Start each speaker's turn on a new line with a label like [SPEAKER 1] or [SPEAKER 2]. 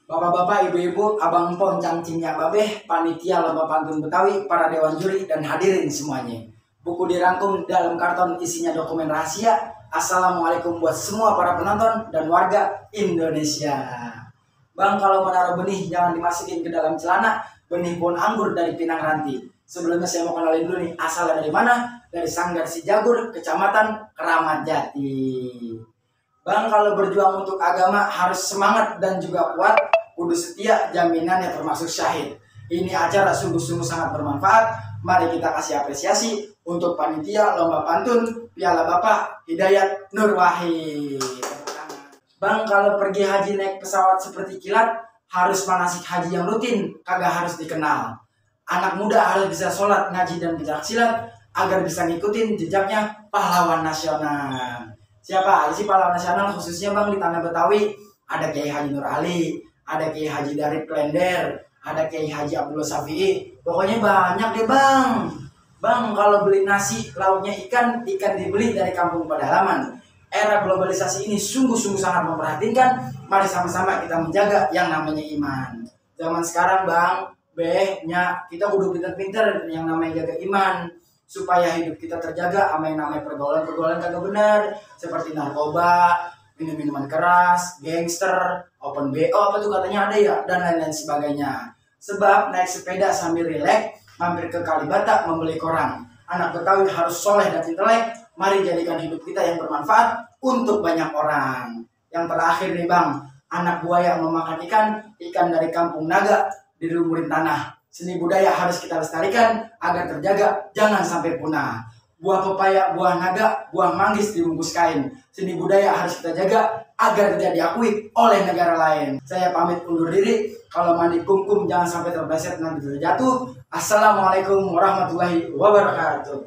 [SPEAKER 1] Bapak-bapak, ibu-ibu, abang empon, cangcingnya babeh, panitia lomba pantun Betawi, para dewan juri, dan hadirin semuanya. Buku dirangkum dalam karton isinya dokumen rahasia. Assalamualaikum buat semua para penonton dan warga Indonesia. Bang, kalau menaruh benih jangan dimasukin ke dalam celana, benih pohon anggur dari Pinang Ranti. Sebelumnya saya mau kenalin dulu nih, asalnya dari mana? Dari Sanggar Sijagur, Kecamatan Keramat Jati. Bang, kalau berjuang untuk agama harus semangat dan juga kuat, kudu setia, jaminannya termasuk syahid. Ini acara sungguh-sungguh sangat bermanfaat. Mari kita kasih apresiasi untuk panitia lomba pantun Piala Bapak Hidayat Nur Wahid. Bang, kalau pergi haji naik pesawat seperti kilat, harus manasik haji yang rutin, kagak harus dikenal. Anak muda harus bisa sholat, ngaji, dan pencaksilat agar bisa ngikutin jejaknya pahlawan nasional. Siapa sih pahlawan nasional, khususnya Bang di tanah Betawi? Ada Kiai Haji Nur Ali, ada Kiai Haji Darip Klender, ada Kiai Haji Abdullah Syafi'i. Pokoknya banyak deh Bang. Bang, kalau beli nasi lauknya ikan, ikan dibeli dari kampung pedalaman. Era globalisasi ini sungguh-sungguh sangat memperhatinkan. Mari sama-sama kita menjaga yang namanya iman. Zaman sekarang Bang, kita kudu pinter-pinter yang namanya jaga iman, supaya hidup kita terjaga sama yang namanya pergaulan-pergaulan kagak benar, seperti narkoba, minum-minuman keras, gangster, open BO apa tuh katanya ada ya, dan lain-lain sebagainya. Sebab naik sepeda sambil rileks, mampir ke Kalibata membeli koran. Anak Betawi harus soleh dan intelek. Mari jadikan hidup kita yang bermanfaat untuk banyak orang. Yang terakhir nih Bang, anak buaya memakan ikan dari kampung naga di lumurin tanah. Seni budaya harus kita lestarikan agar terjaga, jangan sampai punah. Buah pepaya, buah naga, buah manggis dibungkus kain. Seni budaya harus kita jaga agar tidak diakui oleh negara lain. Saya pamit undur diri. Kalau mandi kumkum jangan sampai terpleset nanti terjatuh. Assalamualaikum warahmatullahi wabarakatuh.